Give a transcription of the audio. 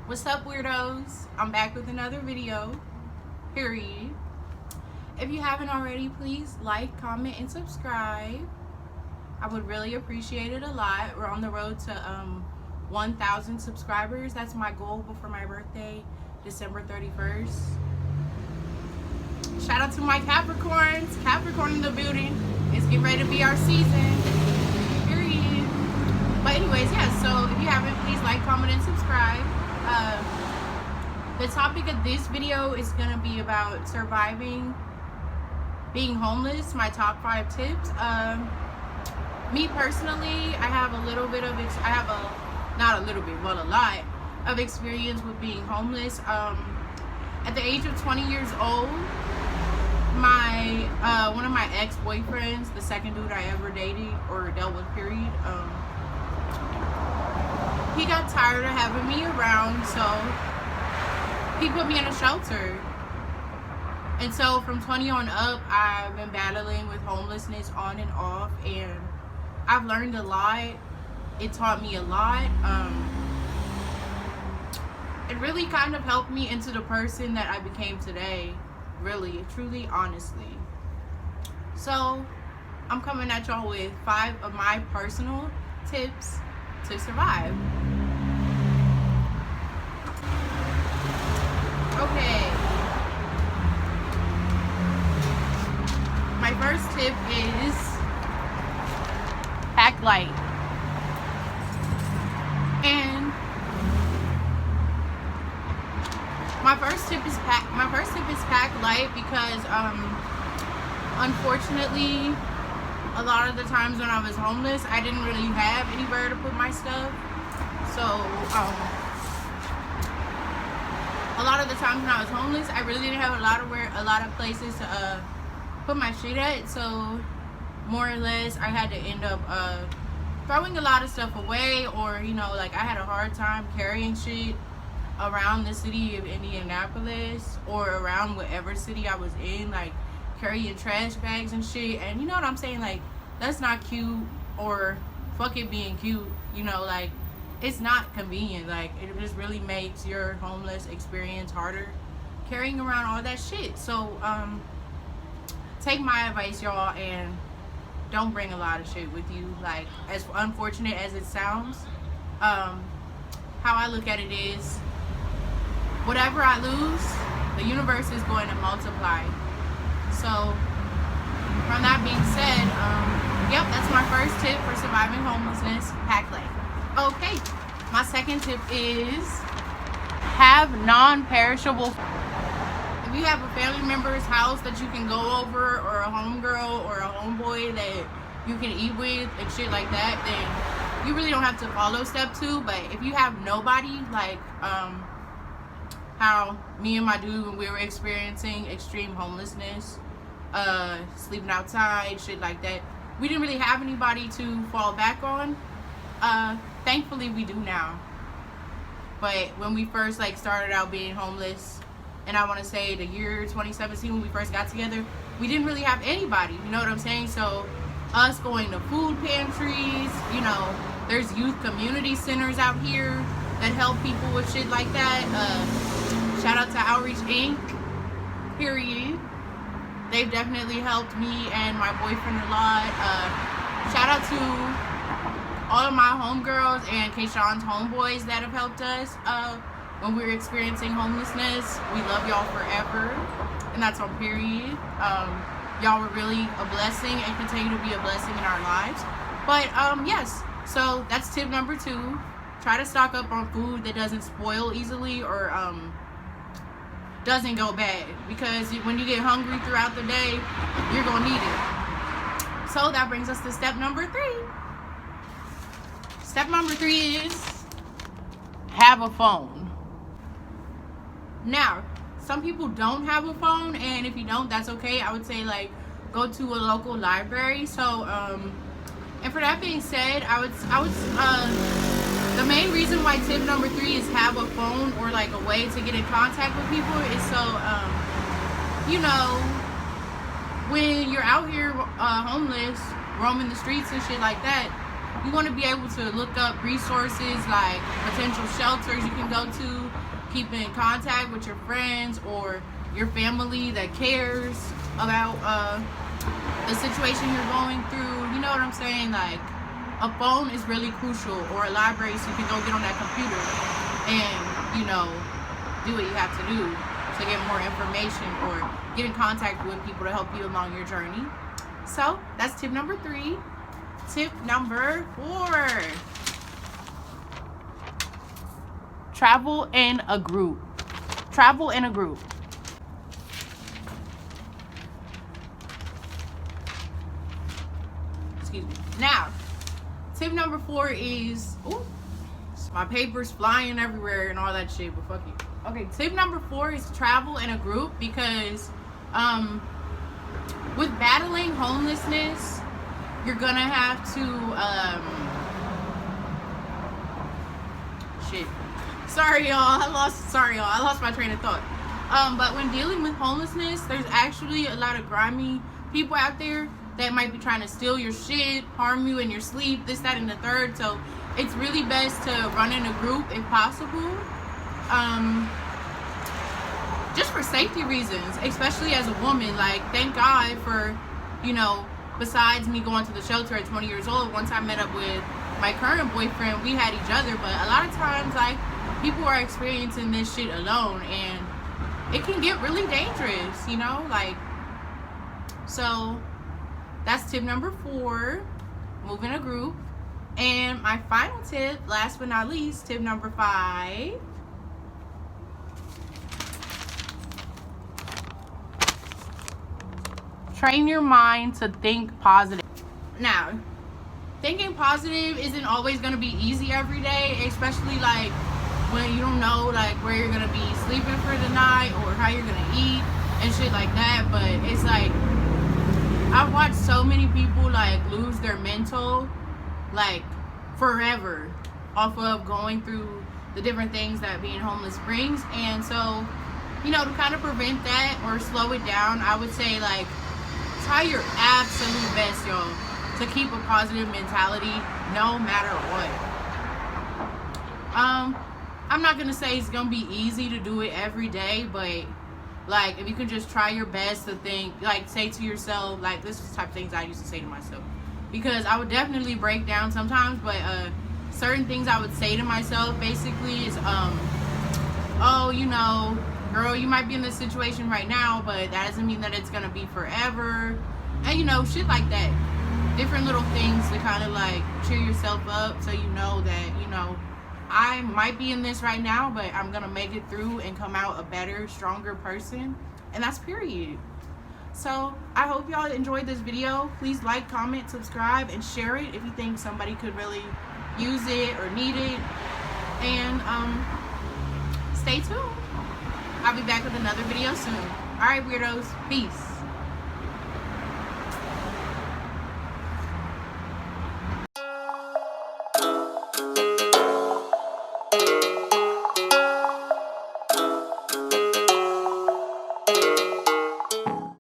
What's up, weirdos? I'm back with another video, period. If you haven't already, please like, comment, and subscribe. I would really appreciate it a lot. We're on the road to 1,000 subscribers. That's my goal before my birthday, December 31st. Shout out to my Capricorns. Capricorn in the building. It's getting ready to be our season, period. But anyways, yeah, so if you haven't, please like, comment, and subscribe. The topic of this video is going to be about surviving being homeless, my top 5 tips. Me personally, I have a little bit of, not a little bit, but a lot of experience with being homeless. At the age of 20 years old, one of my ex-boyfriends, the second dude I ever dated or dealt with, period, he got tired of having me around, so he put me in a shelter. And so from 20 on up, I've been battling with homelessness on and off, and I've learned a lot. It taught me a lot. It really kind of helped me into the person that I became today. Really, truly, honestly. So I'm coming at y'all with 5 of my personal tips to survive. Okay. My first tip is pack light. And my first tip is pack light because unfortunately a lot of the times when I was homeless, I didn't really have anywhere to put my stuff. So a lot of the times when I was homeless, I really didn't have a lot of places to put my shit at. So more or less, I had to end up throwing a lot of stuff away, or like I had a hard time carrying shit around the city of Indianapolis or around whatever city I was in, like carrying trash bags and shit. And you know what I'm saying, like that's not cute, or fuck it being cute, like it's not convenient. Like it just really makes your homeless experience harder carrying around all that shit. So take my advice, y'all, and don't bring a lot of shit with you. Like, as unfortunate as it sounds, how I look at it is, whatever I lose, the universe is going to multiply. So from that being said, yep, that's my first tip for surviving homelessness: pack light. Okay, my second tip is have non-perishable. If you have a family member's house that you can go over, or a homegirl or a homeboy that you can eat with and shit like that, then you really don't have to follow step 2. But if you have nobody, like how me and my dude, when we were experiencing extreme homelessness, sleeping outside, shit like that, we didn't really have anybody to fall back on. Thankfully we do now. But when we first started out being homeless, and I want to say the year 2017 when we first got together, we didn't really have anybody, you know what I'm saying? So us going to food pantries, there's youth community centers out here that help people with shit like that. Shout out to Outreach Inc., period. They've definitely helped me and my boyfriend a lot. Shout out to all of my homegirls and Kayshawn's homeboys that have helped us when we were experiencing homelessness. We love y'all forever, and that's on period. Y'all were really a blessing and continue to be a blessing in our lives. But yes, so that's tip number 2. Try to stock up on food that doesn't spoil easily, or doesn't go bad, because when you get hungry throughout the day, you're gonna need it. So that brings us to step number 3. Step number 3 is have a phone. Now, some people don't have a phone, and if you don't, that's okay. I would say go to a local library. So and for that being said, I would the main reason why tip number 3 is have a phone, or a way to get in contact with people, is so when you're out here homeless, roaming the streets and shit like that, You want to be able to look up resources like potential shelters you can go to, keep in contact with your friends or your family that cares about the situation you're going through. You know what I'm saying? Like, a phone is really crucial, or a library, so you can go get on that computer and, you know, do what you have to do to get more information or get in contact with people to help you along your journey. So that's tip number 3. Tip number 4. Travel in a group. Travel in a group. Excuse me. Now, tip number 4 is, ooh, my paper's flying everywhere and all that shit, but fuck you. Okay, tip number 4 is travel in a group, because with battling homelessness, you're gonna have to shit. Sorry y'all, I lost my train of thought. But when dealing with homelessness, there's actually a lot of grimy people out there that might be trying to steal your shit, harm you in your sleep, this, that, and the third. So it's really best to run in a group if possible. Just for safety reasons, especially as a woman. Like, thank God for, you know, besides me going to the shelter at 20 years old, once I met up with my current boyfriend, we had each other. But a lot of times, like, people are experiencing this shit alone, and it can get really dangerous, you know? Like, so that's tip number 4, move in a group. And my final tip, last but not least, tip number 5. Train your mind to think positive. Now, thinking positive isn't always going to be easy every day, especially like when you don't know like where you're going to be sleeping for the night or how you're going to eat and shit like that. But it's like, I've watched so many people like lose their mental like forever off of going through the different things that being homeless brings. And so, you know, to kind of prevent that or slow it down, I would say like try your absolute best, y'all, to keep a positive mentality no matter what. I'm not gonna say it's gonna be easy to do it every day, but like if you can just try your best to think, like say to yourself, like this is the type of things I used to say to myself, because I would definitely break down sometimes, but certain things I would say to myself basically is oh, you know, girl, you might be in this situation right now, but that doesn't mean that it's gonna be forever. And you know, shit like that. Different little things to kind of like cheer yourself up, so you know that, you know, I might be in this right now, but I'm gonna make it through and come out a better, stronger person. And that's period. So I hope y'all enjoyed this video. Please like, comment, subscribe, and share it if you think somebody could really use it or need it. And stay tuned. I'll be back with another video soon. Alright, weirdos. Peace.